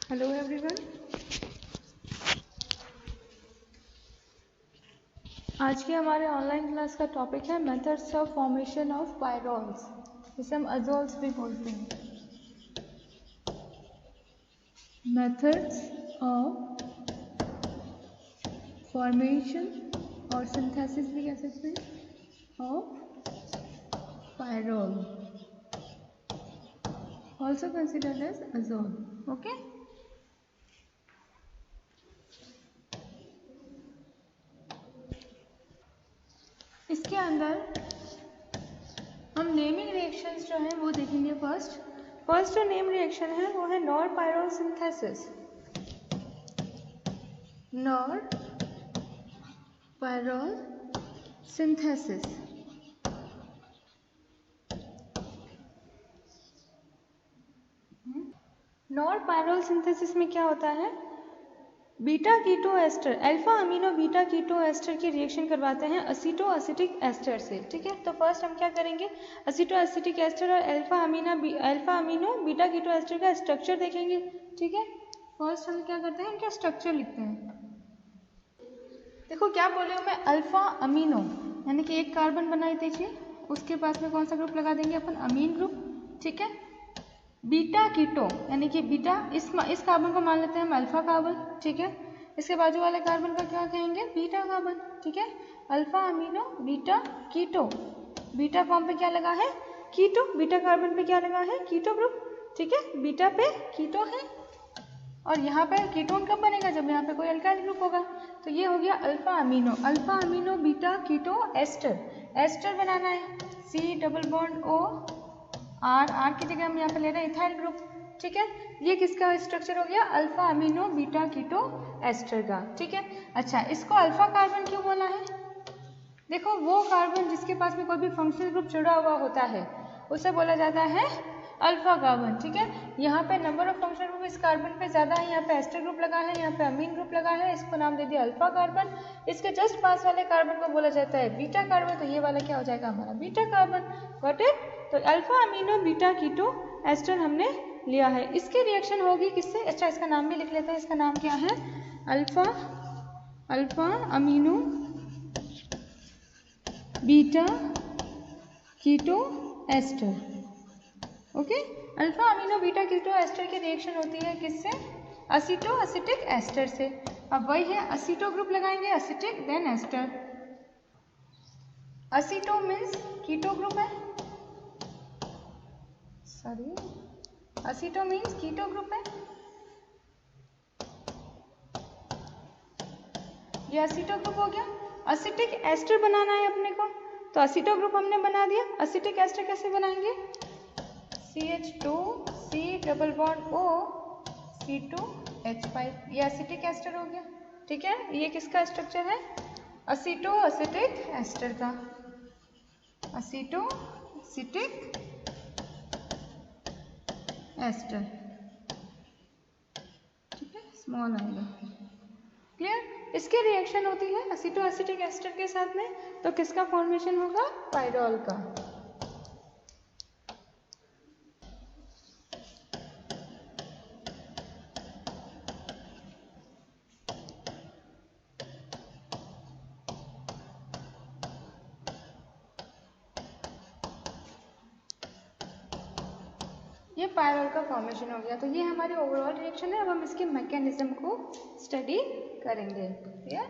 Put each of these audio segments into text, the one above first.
Hello everyone, आज के हमारे ऑनलाइन क्लास का टॉपिक है methods of formation of pyrroles, जिसे हम अजोल्स भी बोलते हैं। मेथड्स ऑफ फॉर्मेशन और सिंथेसिस भी कह सकते हैं of pyrrole, also considered as azole. Okay, इसके अंदर हम नेमिंग रिएक्शंस जो हैं वो देखेंगे। फर्स्ट जो नेम रिएक्शन है वो है Knorr pyrrole synthesis. Knorr pyrrole synthesis Knorr pyrrole synthesis में क्या होता है, beta keto ester, alpha amino beta keto ester की रिएक्शन करवाते हैं असीटो एसिटिक एस्टर से। ठीक है, तो फर्स्ट हम क्या करेंगे, असीटो एसिटिक एस्टर और alpha amino beta keto ester का स्ट्रक्चर देखेंगे। ठीक है, फर्स्ट हम क्या करते हैं, इनका स्ट्रक्चर लिखते हैं। देखो क्या बोले हूँ मैं, अल्फा अमीनो यानी कि एक कार्बन बनाई दीजिए, उसके पास में कौन सा ग्रुप लगा देंगे अपन, अमीन ग्रुप। ठीक है, बीटा कीटो यानी कि बीटा, इस कार्बन को मान लेते हैं हम अल्फा कार्बन। ठीक है, इसके बाजू वाले कार्बन का क्या कहेंगे, बीटा कार्बन। ठीक है, alpha amino beta keto, beta form पे क्या लगा है, कीटो, बीटा कार्बन पे क्या लगा है, कीटो ग्रुप। ठीक है, बीटा पे कीटो है और यहाँ पे कीटोन कब बनेगा, जब यहाँ पे कोई अल्काइल ग्रुप होगा। तो ये हो गया alpha amino beta keto ester. Ester बनाना है, C double bond O R की जगह हम यहाँ पे ले रहे हैं इथाइल ग्रुप। ठीक है, ये किसका स्ट्रक्चर हो गया, alpha amino beta keto ester का। ठीक है, अच्छा इसको अल्फा कार्बन क्यों बोला है, देखो वो कार्बन जिसके पास में कोई भी फंक्शनल ग्रुप जुड़ा हुआ होता है उसे बोला जाता है अल्फा कार्बन। ठीक है, यहाँ पे नंबर ऑफ फंक्शनल ग्रुप इस कार्बन पे ज्यादा है, यहाँ पे एस्टर ग्रुप लगा है, यहाँ पे अमीन ग्रुप लगा है, इसको नाम दे दिया अल्फा कार्बन। इसके जस्ट पास वाले कार्बन को बोला जाता है बीटा कार्बन, तो ये वाला क्या हो जाएगा हमारा बीटा कार्बन। गॉट इट, तो alpha amino beta keto ester हमने लिया है। इसकी रिएक्शन होगी किससे, अच्छा इसका नाम भी लिख लेते हैं, इसका नाम क्या है, alpha amino beta keto ester. Okay, alpha amino beta keto ester की रिएक्शन होती है किससे, असीटो एसिटिक एस्टर से। अब वही है, असीटो ग्रुप लगाएंगे, acetic then ester. Aceto means keto group है, sorry aceto means keto group है, ये असीटो ग्रुप हो गया। असिटिक एस्टर बनाना है अपने को, तो असीटो ग्रुप हमने बना दिया। असिटिक एस्टर कैसे बनाएंगे, CH2C double bond O C2H5, ये असिटिक एस्टर हो गया। ठीक है, ये किसका स्ट्रक्चर है, असीटो एसिटिक एस्टर का, असीटो एसिटिक एस्टर। ठीक है, स्मॉल आएगा, क्लियर। इसकी रिएक्शन होती है असीटो एसिटिक एस्टर के साथ में, तो किसका फॉर्मेशन होगा, पायरोल का। ये पायरोल का फॉर्मेशन हो गया। तो ये हमारी ओवरऑल रिएक्शन है। अब हम इसके मैकेनिज्म को स्टडी करेंगे। क्लियर,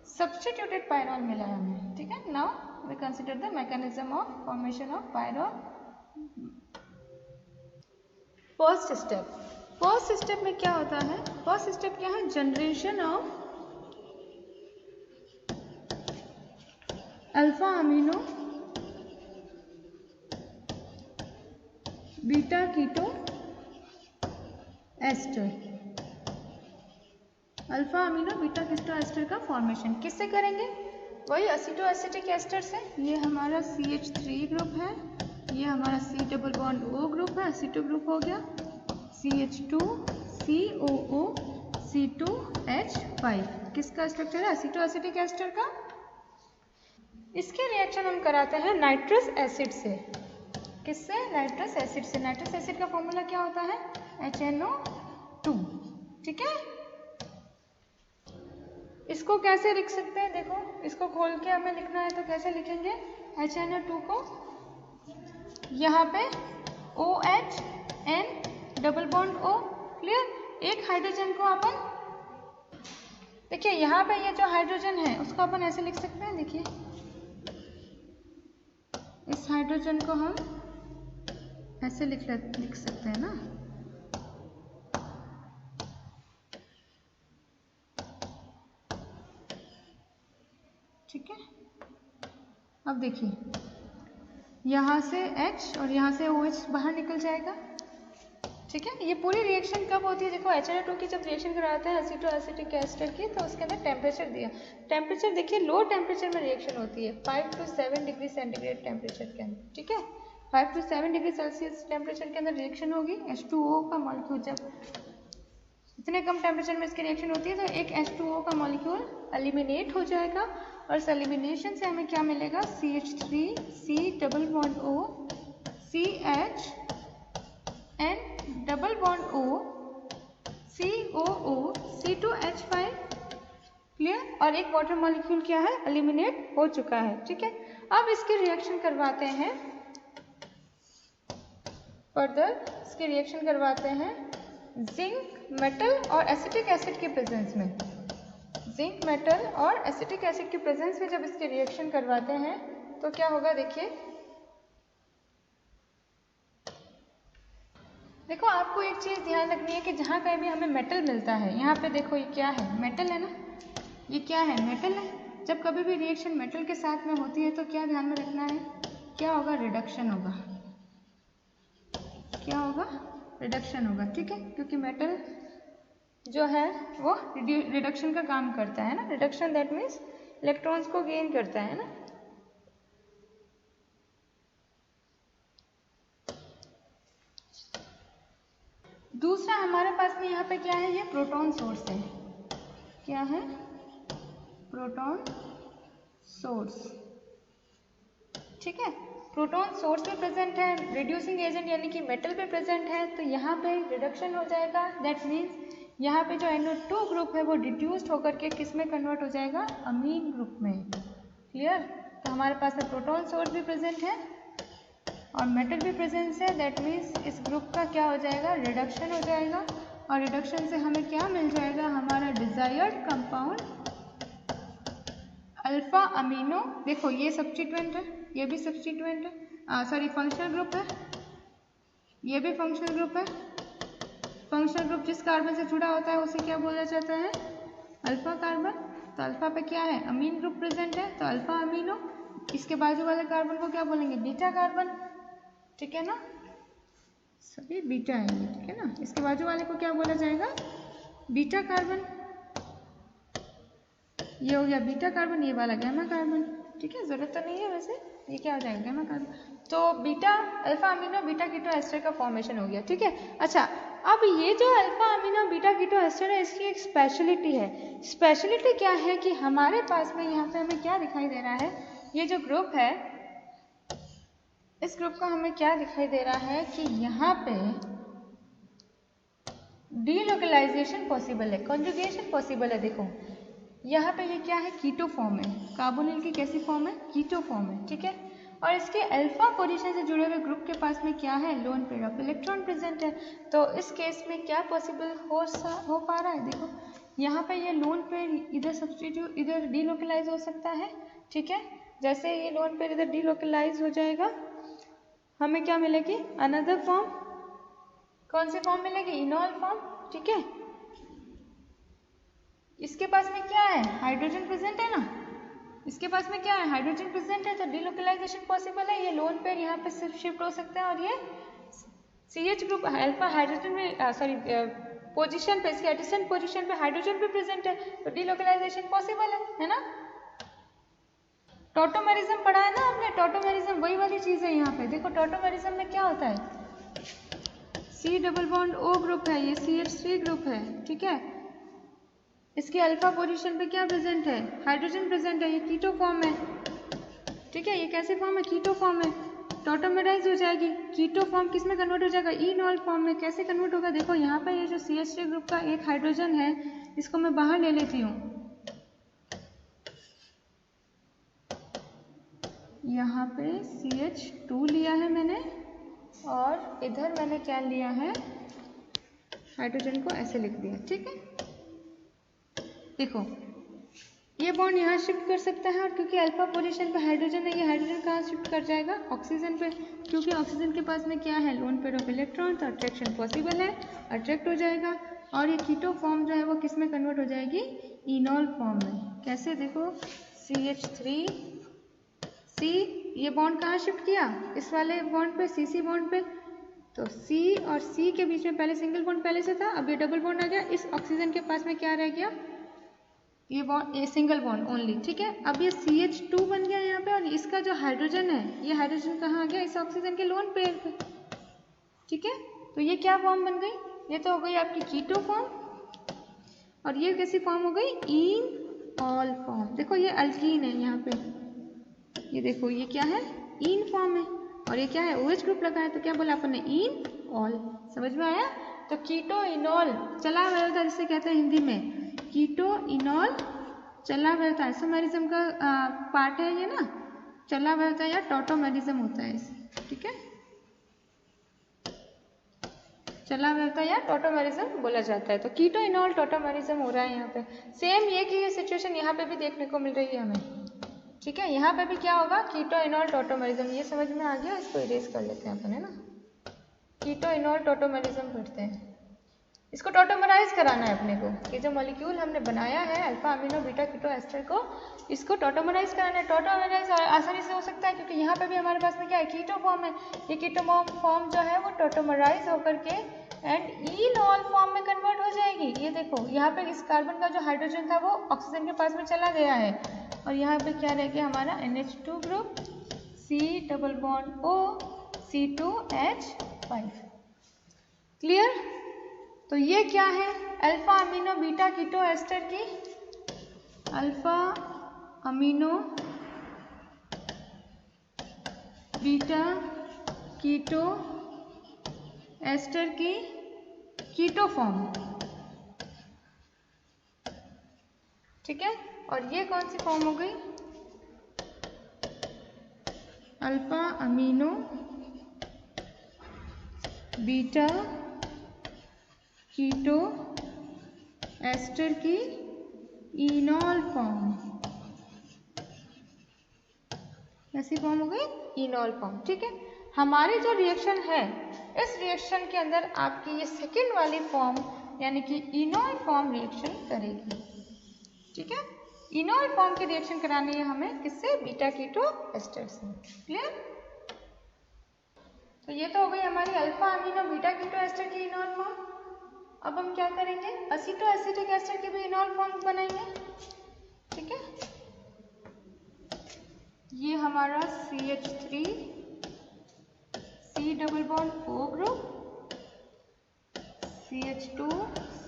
सब्स्टिट्यूटेड पायरोल मिला है हमें। ठीक है, now we consider the mechanism of formation of pyrrole. First step में क्या होता है, फर्स्ट स्टेप क्या है, generation of alpha amino beta keto ester. Alpha amino beta keto ester का फॉर्मेशन किससे करेंगे, वही असीटो एसिटिक एस्टर से। ये हमारा CH3 ग्रुप है, ये हमारा C double bond O group है, असीटो ग्रुप हो गया, CH2COO C2H5, किसका स्ट्रक्चर है, असीटो एसिटिक एस्टर का। इसके रिएक्शन हम कराते हैं नाइट्रस एसिड से। किससे? नाइट्रस एसिड से। नाइट्रस एसिड का फॉर्मूला क्या होता है? HNO2। ठीक है, इसको कैसे लिख सकते हैं? देखो, इसको खोल के हमें लिखना है तो कैसे लिखेंगे? HNO2 को यहाँ पे OH N double bond O, clear. एक हाइड्रोजन को अपन, देखिए यहाँ पे ये जो हाइड्रोजन है उसको अपन ऐसे लिख सकते हैं। देखिए इस हाइड्रोजन को हम ऐसे लिख सकते हैं ना। ठीक है, अब देखिए यहाँ से H और यहाँ से OH बाहर निकल जाएगा। ठीक है, ये पूरी रिएक्शन कब होती है? देखो HNO2 की जब रिएक्शन कराते हैं एसिटो एसिटिक एस्टर की, तो उसके अंदर टेम्परेचर दिया। टेम्परेचर देखिए लो टेम्परेचर में रिएक्शन होती है 5 to 7 डिग्री सेंटीग्रेड टेम्परेचर के अंदर। ठीक है, 5 to 7 डिग्री सेल्सियस टेम्परेचर के अंदर रिएक्शन होगी। H2O का मॉलिक्यूल जब इतने कम टेम्परेचर में इसकी रिएक्शन होती है तो एक H2O का मॉलिक्यूल एलिमिनेट हो जाएगा, और इस एलिमिनेशन से हमें क्या मिलेगा? CH3 C double bond O CH N double bond O COO C2H5, clear. और एक वाटर मॉलिक्यूल क्या है? एलिमिनेट हो चुका है। ठीक है, अब इसकी रिएक्शन करवाते हैं फर्दर, इसकी रिएक्शन करवाते हैं जिंक मेटल और एसिटिक एसिड के प्रेजेंस में। जिंक मेटल और एसिटिक एसिड के प्रेजेंस में जब इसके रिएक्शन करवाते हैं तो क्या होगा? देखिए, देखो आपको एक चीज ध्यान रखनी है कि जहाँ कहीं भी हमें मेटल मिलता है, यहाँ पे देखो ये क्या है? मेटल है ना, ये क्या है? मेटल है। जब कभी भी रिएक्शन मेटल के साथ में होती है तो क्या ध्यान में रखना है? क्या होगा? रिडक्शन होगा। क्या होगा? रिडक्शन होगा। ठीक है, क्योंकि मेटल जो है वो रिडक्शन का काम करता है ना। रिडक्शन दैट मीन्स इलेक्ट्रॉन्स को गेन करता है ना। दूसरा हमारे पास में यहाँ पे क्या है? ये प्रोटॉन सोर्स है। क्या है? Proton source. ठीक है, प्रोटॉन सोर्स पे प्रेजेंट है, रिड्यूसिंग एजेंट यानी कि मेटल पे प्रेजेंट है, तो यहाँ पे रिडक्शन हो जाएगा। दैट मीन्स यहाँ पे जो NO2 ग्रुप है वो डिड्यूस्ड होकर के किस में कन्वर्ट हो जाएगा? अमीन ग्रुप में। क्लियर, तो हमारे पास में प्रोटॉन सोर्स भी प्रेजेंट है और मेटल भी प्रेजेंस है। दैट मीन्स इस ग्रुप का क्या हो जाएगा? रिडक्शन हो जाएगा, और रिडक्शन से हमें क्या मिल जाएगा? हमारा डिजायर्ड कंपाउंड अल्फा अमीनो। देखो ये सब्स्टिट्यूएंट है, ये भी सब्स्टिट्यूएंट है, सॉरी फंक्शनल ग्रुप है, ये भी फंक्शनल ग्रुप है। फंक्शनल ग्रुप जिस कार्बन से जुड़ा होता है उसे क्या बोला जाता है? Alpha carbon. तो अल्फा पे क्या है? अमीन ग्रुप प्रेजेंट है, तो अल्फा अमीनो। इसके बाजू वाले कार्बन को क्या बोलेंगे? Beta carbon. ठीक है ना, सभी बीटा है ये। ठीक है ना, इसके बाजू वाले को क्या बोला जाएगा? Beta carbon. ये हो गया बीटा कार्बन, ये वाला गैमा कार्बन। ठीक है, जरूरत तो नहीं है वैसे, ये क्या हो जाएगा? Gamma carbon. तो beta alpha amino beta keto ester का फॉर्मेशन हो गया। ठीक है, अच्छा अब ये जो alpha amino beta keto ester है इसकी एक स्पेशलिटी है। स्पेशलिटी क्या है कि हमारे पास में यहाँ पे हमें क्या दिखाई दे रहा है? ये जो ग्रुप है, इस ग्रुप का हमें क्या दिखाई दे रहा है कि यहाँ पे डीलोकलाइजेशन पॉसिबल है, कॉन्जुगेशन पॉसिबल है। देखो यहाँ पे ये क्या है? कीटो फॉर्म है। कार्बोनिल की कैसी फॉर्म है? कीटो फॉर्म है। ठीक है, और इसके अल्फा पोजीशन से जुड़े हुए ग्रुप के पास में क्या है? Lone pair of electron present है। तो इस केस में क्या पॉसिबल हो पा रहा है? देखो यहाँ पे ये लोन पेयर इधर सब्स्टिट्यूट इधर डीलोकलाइज हो सकता है। ठीक है, जैसे ये लोन पेयर इधर डीलोकलाइज हो जाएगा हमें क्या मिलेगी? Another form. कौन सी फॉर्म मिलेगी? इनॉल फॉर्म। ठीक है, इसके पास में क्या है? हाइड्रोजन प्रेजेंट है ना, इसके पास में क्या है? हाइड्रोजन प्रेजेंट है, तो डीलोकलाइजेशन पॉसिबल है। ये लोन पेयर यहाँ पे सिर्फ शिफ्ट हो सकता है, और ये CH ग्रुप अल्फा हाइड्रोजन में सॉरी पोजीशन पे, इसके एडिशन पोजीशन पे हाइड्रोजन भी प्रेजेंट है, तो डीलोकलाइजेशन पॉसिबल है ना। टॉटोमेरिज्म पढ़ा है ना आपने? टॉटोमेरिज्म वही वाली चीज है यहाँ पे। देखो टॉटोमेरिज्म में क्या होता है? C double bond O group है, ये CH3 ग्रुप है। ठीक है, इसके अल्फा पोजीशन पे क्या प्रेजेंट है? हाइड्रोजन प्रेजेंट है, ये कीटो फॉर्म है। ठीक है, ये कैसे फॉर्म है? कीटो फॉर्म है। टॉटोमराइज हो जाएगी। कीटो फॉर्म किस में कन्वर्ट हो जाएगा? इनॉल फॉर्म में। कैसे कन्वर्ट होगा? देखो यहाँ पे ये जो CH3 ग्रुप का एक हाइड्रोजन है, इसको मैं बाहर ले लेती हूँ। यहाँ पे CH2 लिया है मैंने, और इधर मैंने क्या लिया है? हाइड्रोजन को ऐसे लिख दिया। ठीक है, देखो ये बॉन्ड यहाँ शिफ्ट कर सकता है, और क्योंकि अल्फा पोजीशन पे हाइड्रोजन है, ये हाइड्रोजन कहाँ शिफ्ट कर जाएगा? ऑक्सीजन पे, क्योंकि ऑक्सीजन के पास में क्या है? लोन पेयर ऑफ इलेक्ट्रॉन, तो अट्रैक्शन पॉसिबल है, अट्रैक्ट हो जाएगा। और ये कीटो फॉर्म जो है वो किस में कन्वर्ट हो जाएगी? इनॉल फॉर्म में। कैसे? देखो CH3C, ये बॉन्ड कहाँ शिफ्ट किया? इस वाले बॉन्ड पे, CC बॉन्ड पे। तो C और C के बीच में पहले सिंगल बॉन्ड पहले से था, अब ये डबल बॉन्ड आ गया। इस ऑक्सीजन के पास में क्या रह गया? ये बॉन्ड, ये सिंगल बॉन्ड ओनली। ठीक है, अब ये CH2 बन गया यहाँ पे, और इसका जो हाइड्रोजन है, ये हाइड्रोजन कहाँ आ गया? इस ऑक्सीजन के लोन पेयर पे। ठीक है, तो ये क्या फॉर्म बन गई? ये तो हो गई आपकी कीटो फॉर्म, और ये कैसी फॉर्म हो गई? इनऑल फॉर्म। देखो ये अल्कीन है यहाँ पे, ये देखो ये क्या है? इन फॉर्म है, और ये क्या है? OH ग्रुप लगा है, तो क्या बोला अपन ने? इनऑल। समझ में आया? तो कीटो इनॉल चला व्यवस्था जिसे कहते हैं हिंदी में, कीटो इनॉल चला व्यवस्था आइसोमेरिज्म का पार्ट है ये ना, चला व्यवस्था या टॉटोमेरिज्म होता है इसे। ठीक है, चला व्यवस्था या टॉटोमेरिज्म बोला जाता है। तो कीटो इनॉल टॉटोमेरिज्म हो रहा है यहाँ पे। सेम ये की सिचुएशन यहाँ पे भी देखने को मिल रही है हमें। ठीक है, यहाँ पे भी क्या होगा? कीटो इनॉल टॉटोमेरिज्म। ये समझ में आ गया? इसको इरेज कर लेते हैं अपन, है ना। कीटो इनॉल टॉटोमेरिज्म पढ़ते हैं, इसको टॉटोमराइज कराना है अपने को। ये जो मॉलिक्यूल हमने बनाया है alpha amino beta keto ester को, इसको टॉटोमराइज कराना है। टॉटोमराइज आसानी से हो सकता है, क्योंकि यहाँ पे भी हमारे पास में क्या है? कीटो फॉर्म है। ये कीटो फॉर्म जो है वो टॉटोमराइज होकर के एंड इनॉल फॉर्म में कन्वर्ट हो जाएगी। ये देखो यहाँ पे इस कार्बन का जो हाइड्रोजन था वो ऑक्सीजन के पास में चला गया है, और यहाँ पे क्या रह गया हमारा? NH2 group, C double bond O, C2H5। Clear? तो ये क्या है? Alpha amino beta keto ester की, alpha amino beta keto ester की कीटो फॉर्म। ठीक है, और ये कौन सी फॉर्म हो गई? Alpha amino beta keto ester की इनॉल फॉर्म। कैसी फॉर्म हो गई? Enol form. ठीक है, हमारी जो रिएक्शन है, इस रिएक्शन के अंदर आपकी ये सेकेंड वाली फॉर्म यानी कि इनॉल फॉर्म रिएक्शन करेगी। ठीक है, इनॉल फॉर्म की रिएक्शन करानी है हमें किससे? बीटा कीटो एस्टर से। क्लियर? तो ये तो हो गई हमारी alpha amino beta keto ester की इनॉल फॉर्म। अब हम क्या करेंगे? असीटो एसिटिक एस्टर की भी इनॉल फॉर्म बनाएंगे। ठीक है, ये हमारा CH3 C double bond O group, CH2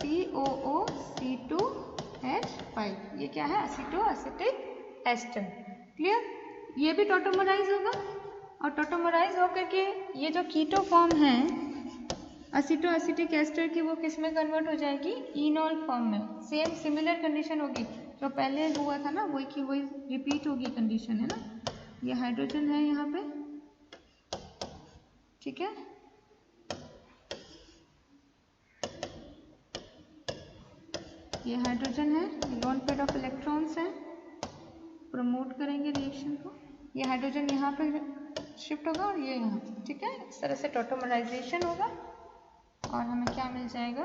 COO C2H5, ये क्या है? असीटो एसिटिक एस्टर। क्लियर? ये भी टॉटोमराइज होगा, और टॉटोमराइज होकर के ये जो कीटो फॉर्म है असीटो एसिटिक एस्टर की, वो किस में कन्वर्ट हो जाएगी? इनॉल फॉर्म में। सेम सिमिलर कंडीशन होगी जो पहले हुआ था ना, वही की वही रिपीट होगी कंडीशन, है ना। ये हाइड्रोजन है यहाँ पे, ठीक है, ये हाइड्रोजन है, लोन पेयर ऑफ इलेक्ट्रॉन्स हैं, प्रमोट करेंगे रिएक्शन को। ये हाइड्रोजन यहाँ पे शिफ्ट होगा और ये यहाँ, ठीक है। इस तरह से टॉटोमराइजेशन होगा और हमें क्या मिल जाएगा?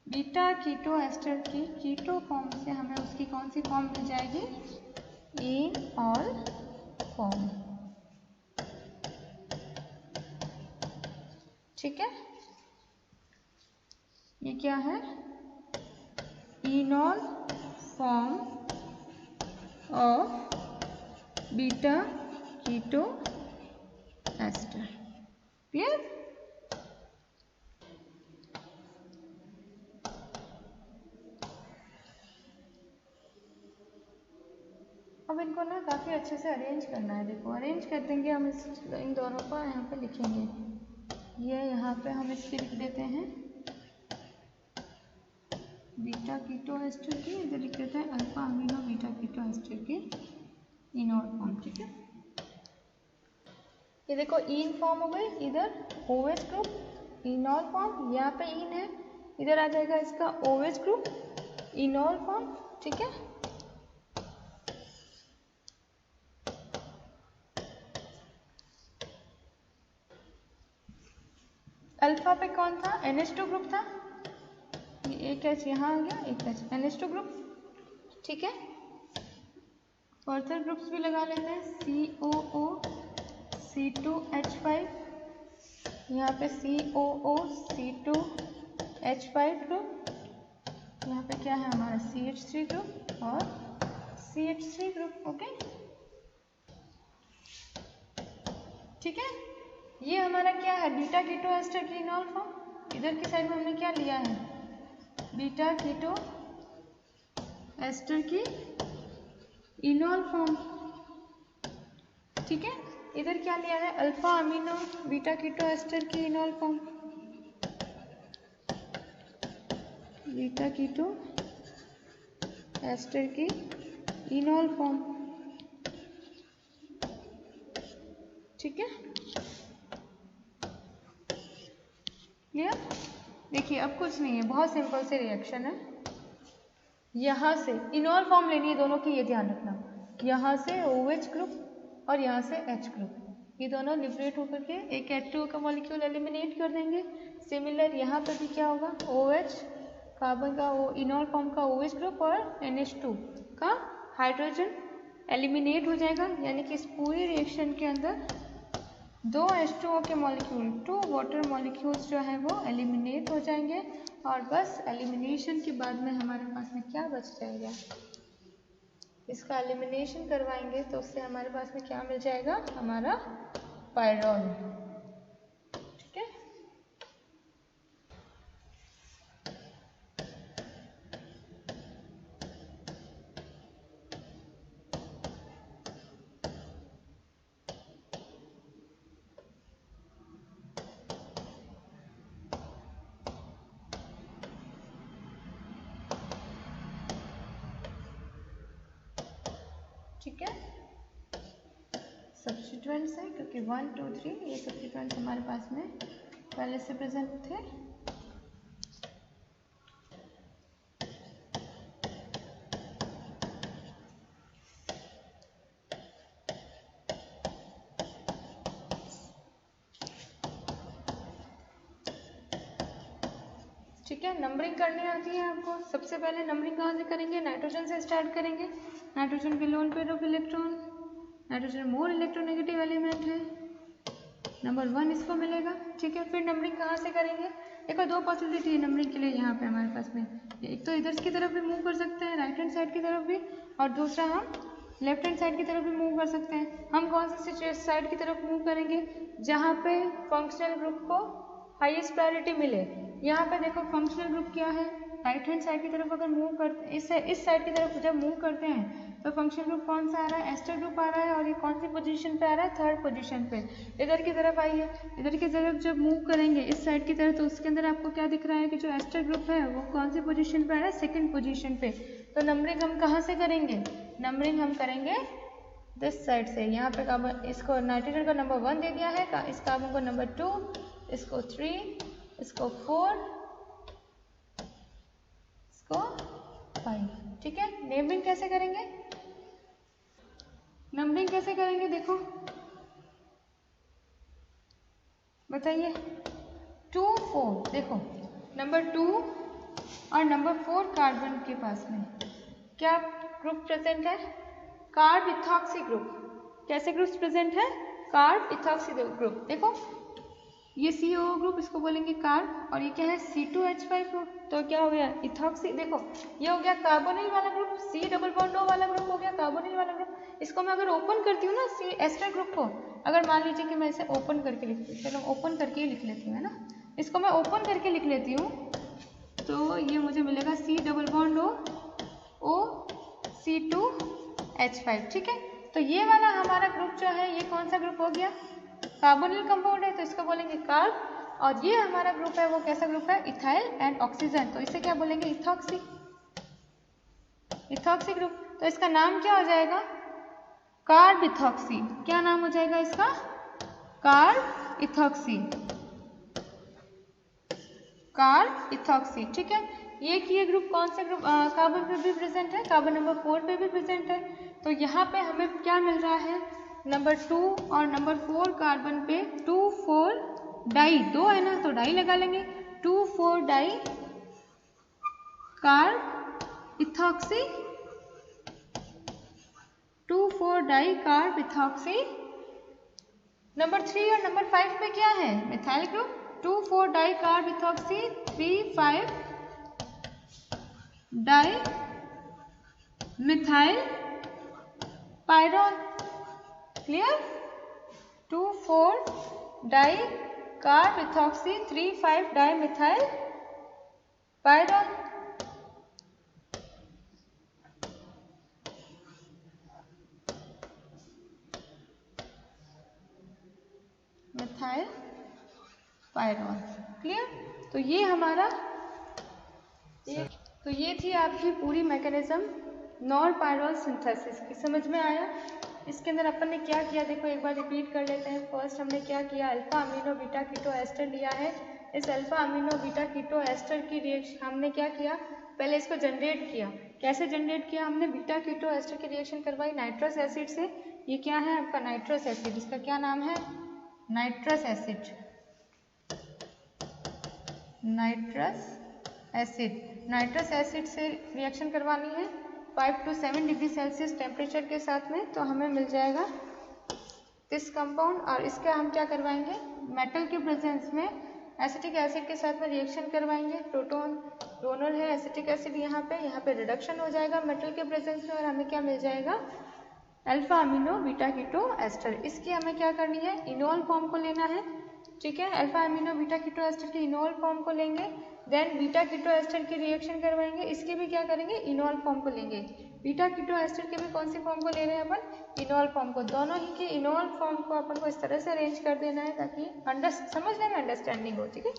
बीटा कीटो एस्टर की कीटो फॉर्म से हमें उसकी कौन सी फॉर्म मिल जाएगी? इनऑल फॉर्म, ठीक है। ये क्या है? Enol form of beta keto ester. Clear? अब इनको ना काफ़ी अच्छे से अरेंज करना है। देखो अरेंज कर देंगे हम इन दोनों को यहाँ पे लिखेंगे। ये यहाँ पे हम इसकी लिख देते हैं बीटा कीटो एस्टर की, इधर लिख देते हैं alpha amino beta keto ester की इनॉल फॉर्म। ठीक है, ये देखो इन फॉर्म हो गई, इधर OH ग्रुप इनॉल फॉर्म, यहाँ पे इन है, इधर आ जाएगा इसका OH ग्रुप इनॉल फॉर्म। ठीक है, अल्फा पे कौन था, NH2 ग्रुप था, एक H यहाँ आ गया, एक H NH2 ग्रुप। ठीक है, फर्दर ग्रुप्स भी लगा लेते हैं, COO C2H5, यहाँ पे COO C2H5 ग्रुप, यहाँ पे क्या है हमारा CH3 ग्रुप और CH3 ग्रुप। ओके, ठीक है, ये हमारा क्या है बीटा कीटो एस्टर की इनॉल फॉर्म। इधर की साइड में हमने क्या लिया है बीटा कीटो एस्टर की इनॉल फॉर्म। ठीक है, इधर क्या लिया है alpha amino beta keto ester की enol form, beta keto ester की इनॉल फॉर्म। ठीक है, क्लियर। देखिए अब कुछ नहीं है, बहुत सिंपल से रिएक्शन है। यहाँ से इनॉल फॉर्म लेनी है दोनों की, ये ध्यान रखना, यहाँ से OH ग्रुप और यहाँ से H ग्रुप, ये दोनों लिबरेट होकर के एक H2O का मॉलिक्यूल एलिमिनेट कर देंगे। सिमिलर यहाँ पर भी क्या होगा OH कार्बन का इनॉल फॉर्म का OH ग्रुप और NH2 का हाइड्रोजन एलिमिनेट हो जाएगा, यानी कि इस पूरी रिएक्शन के अंदर 2 H2O के मॉलिक्यूल 2 वाटर मॉलिक्यूल्स जो है वो एलिमिनेट हो जाएंगे। और बस एलिमिनेशन के बाद में हमारे पास में क्या बच जाएगा, इसका एलिमिनेशन करवाएंगे तो उससे हमारे पास में क्या मिल जाएगा हमारा पायरॉल। ठीक है, ठीक है, सब्स्टिट्यूएंट्स है क्योंकि 1 2 3 ये सब्स्टिट्यूएंट्स हमारे पास में पहले से प्रेजेंट थे। ठीक है, नंबरिंग करनी आती है आपको। सबसे पहले नंबरिंग कहाँ से करेंगे, नाइट्रोजन से स्टार्ट करेंगे। नाइट्रोजन के lone pair of electron, nitrogen more electronegative element है, नंबर 1 इसको मिलेगा। ठीक है, फिर नंबरिंग कहाँ से करेंगे, देखो 2 पॉसिबिलिटी है नंबरिंग के लिए यहाँ पे हमारे पास में, एक तो इधर की तरफ भी मूव कर सकते हैं राइट हैंड साइड की तरफ भी, और दूसरा हम लेफ्ट हैंड साइड की तरफ भी मूव कर सकते हैं। हम कौन सी साइड की तरफ मूव करेंगे, जहाँ पे फंक्शनल ग्रुप को हाईएस्ट प्रायोरिटी मिले। यहाँ पे देखो फंक्शनल ग्रुप क्या है, राइट हैंड साइड की तरफ अगर मूव करते इस साइड की तरफ जब मूव करते हैं तो फंक्शनल ग्रुप कौन सा आ रहा है, एस्टर ग्रुप आ रहा है, और ये कौन सी पोजीशन पे आ रहा है, 3rd पोजीशन पे। इधर की तरफ आइए, इधर की तरफ जब मूव करेंगे इस साइड की तरफ तो उसके अंदर आपको क्या दिख रहा है कि जो एस्टर ग्रुप है वो कौन सी पोजीशन पे आ रहा है, 2nd पोजीशन पे। तो नंबरिंग हम कहाँ से करेंगे, नंबरिंग हम करेंगे दिस साइड से। यहाँ पे कार्बन, इसको नाइट्रोजन का नंबर 1 दे दिया है, इस कार्बन को नंबर 2, इसको 3, इसको 4, इसको 5। ठीक है, नेमरिंग कैसे करेंगे, नंबरिंग कैसे करेंगे, देखो बताइए। 2 4, देखो नंबर 2 और नंबर 4 कार्बन के पास में क्या ग्रुप प्रेजेंट है, कार्ब इथॉक्सी ग्रुप। कैसे ग्रुप्स प्रेजेंट है, कार्ब इथॉक्सी ग्रुप। देखो ये COO ग्रुप, इसको बोलेंगे कार्ब, और ये क्या है C2H5 ग्रुप। तो क्या हो गया इथॉक्सी, देखो ये हो गया कार्बोनिल वाला group, C double bond O वाला ग्रुप हो गया कार्बोनिल वाला ग्रुप। इसको मैं अगर ओपन करती हूँ ना C एस्टर ग्रुप को, अगर मान लीजिए कि मैं इसे ओपन करके लिखती हूँ, चलो ओपन करके ही लिख लेती हूँ, है ना, इसको मैं ओपन करके लिख लेती हूँ तो ये मुझे मिलेगा C double bond O O C2 H5, ठीक है। तो ये वाला हमारा ग्रुप जो है ये कौन सा ग्रुप हो गया, कार्बोनिल कंपाउंड है तो इसको बोलेंगे कार्ब। और ये हमारा ग्रुप है वो कैसा ग्रुप है, इथाइल एंड ऑक्सीजन, तो इसे क्या बोलेंगे, इथॉक्सी, इथॉक्सी ग्रुप। तो इसका नाम क्या हो जाएगा, कार्ब इथॉक्सी। क्या नाम हो जाएगा इसका, कार्ब इथॉक्सी, कार्ब इथॉक्सी, ठीक है। ये ग्रुप कौन सा ग्रुप कार्बन पे भी प्रेजेंट है, कार्बन नंबर 4 पे भी प्रेजेंट है। तो यहाँ पे हमें क्या मिल रहा है, नंबर 2 और नंबर 4 कार्बन पे 2,4 डाई, 2 है ना तो डाई लगा लेंगे, 2,4 di carb ethoxy, 2,4 di carb ethoxy. Number 3 और नंबर 5 पे क्या है, methyl group, 2,4 di carb ethoxy, 3,5 di methyl pyrrole, clear, 2,4 di carb ethoxy, 3,5 di methyl pyrrole. Methyl pyrrole, clear. तो ये हमारा तो ये थी आपकी पूरी मैकेनिज्म नॉन पायरोल सिंथेसिस की, समझ में आया। इसके अंदर अपन ने क्या किया देखो एक बार रिपीट कर लेते हैं। फर्स्ट हमने क्या किया, alpha amino beta keto ester लिया है। इस alpha amino beta keto ester की रिएक्शन हमने क्या किया, पहले इसको जनरेट किया। कैसे जनरेट किया, हमने बीटा कीटो एस्टर की रिएक्शन करवाई नाइट्रस एसिड से। ये क्या है आपका नाइट्रस एसिड, इसका क्या नाम है, nitrous acid, nitrous acid. Nitrous acid से रिएक्शन करवानी है 5 to 7 डिग्री सेल्सियस टेम्परेचर के साथ में, तो हमें मिल जाएगा दिस कंपाउंड। और इसका हम क्या करवाएंगे, मेटल के प्रेजेंस में एसिटिक एसिड के साथ में रिएक्शन करवाएंगे। प्रोटॉन डोनर है एसिटिक एसिड, यहाँ पे रिडक्शन हो जाएगा मेटल के प्रेजेंस में और हमें क्या मिल जाएगा, alpha amino beta keto ester. इसकी हमें क्या करनी है, इनोल फॉर्म को लेना है, ठीक है। Alpha amino beta keto ester की इनोल फॉर्म को लेंगे, देन बीटा कीटो एस्टर की रिएक्शन करवाएंगे, इसकी भी क्या करेंगे, इनोल फॉर्म को लेंगे। बीटा कीटो एस्टर के भी कौन सी फॉर्म को ले रहे हैं अपन, इनोल फॉर्म को। दोनों ही के इनोल फॉर्म को अपन को इस तरह से अरेंज कर देना है ताकि समझने में अंडरस्टैंडिंग हो, ठीक है।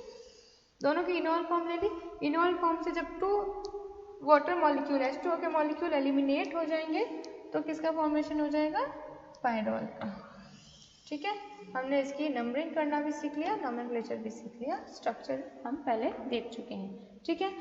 दोनों की इनोल फॉर्म ले ली। इनोल फॉर्म से जब 2 वाटर मॉलिक्यूल H2O के मॉलिक्यूल एलिमिनेट हो जाएंगे तो किसका फॉर्मेशन हो जाएगा, पायरोल का, ठीक है। हमने इसकी नंबरिंग करना भी सीख लिया, नॉमेनक्लेचर भी सीख लिया, स्ट्रक्चर हम पहले देख चुके हैं, ठीक है।